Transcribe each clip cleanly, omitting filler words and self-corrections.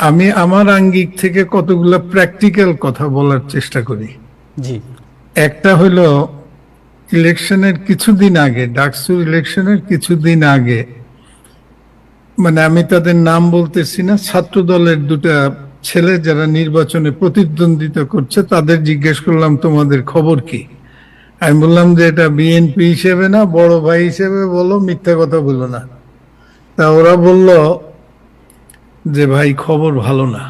আমি আমার আঙ্গিক থেকে কতগুলো প্র্যাকটিক্যাল কথা বলার চেষ্টা করি। জি একটা হলো ইলেকশনের কিছুদিন আগে, ডাকসু ইলেকশনের কিছুদিন আগে, মানে আমি তাদের নাম বলতেছি না, ছাত্র দলের দুটা ছেলে যারা নির্বাচনে প্রতিদ্বন্দ্বিতা করছে তাদের জিজ্ঞেস করলাম তোমাদের খবর কি। আমি বললাম যে এটা বিএনপি হিসেবে না, বড় ভাই হিসেবে বলো, মিথ্যা কথা বলো না। তা ওরা বলল যে ভাই খবর ভালো না,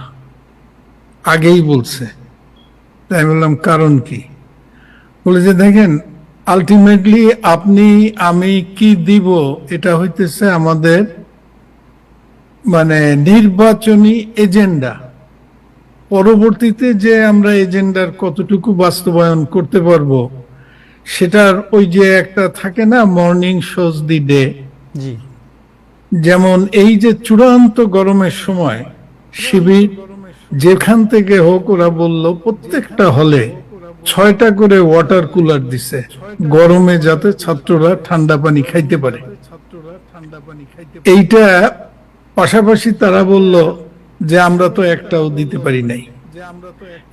আগেই বলছে। তাই আমি বললাম কারণ কি? বলে যে দেখেন, আলটিমেটলি আপনি আমি কি দিব এটা হইতেছে আমাদের মানে নির্বাচনী এজেন্ডা। পরবর্তীতে যে আমরা এজেন্ডার কতটুকু বাস্তবায়ন করতে পারবো সেটার ওই যে একটা থাকে না, মর্নিং শোজ দি ডে। জি যেমন এই যে চূড়ান্ত গরমের সময় শিবির যেখান থেকে হোক, ওরা বলল প্রত্যেকটা হলে 6টা করে ওয়াটার কুলার দিছে, গরমে যাতে ছাত্ররা ঠান্ডা পানি খাইতে পারে। এইটা পাশাপাশি তারা বলল যে আমরা তো একটাও দিতে পারি নাই।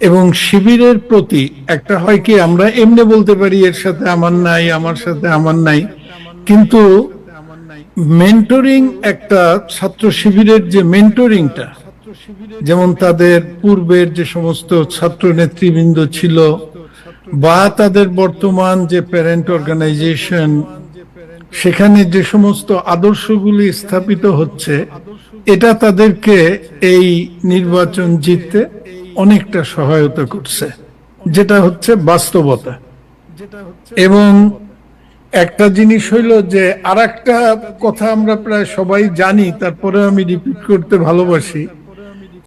এবং শিবিরের প্রতি একটা হয় কি, আমরা এমনি বলতে পারি এর সাথে আমার নাই, আমার সাথে আমার নাই, কিন্তু মেন্টরিং, একটা ছাত্র শিবিরের যে মেন্টরিংটা, যেমন তাদের পূর্বের যে সমস্ত ছাত্র নেতৃবৃন্দ ছিল বা তাদের বর্তমান যে প্যারেন্ট অর্গানাইজেশন, সেখানে যে সমস্ত আদর্শগুলি স্থাপিত হচ্ছে, এটা তাদেরকে এই নির্বাচন জিততে অনেকটা সহায়তা করছে, যেটা হচ্ছে বাস্তবতা। এবং একটা জিনিস হইল যে, আর একটা কথা আমরা প্রায় সবাই জানি, তারপরে আমি রিপিট করতে ভালোবাসি,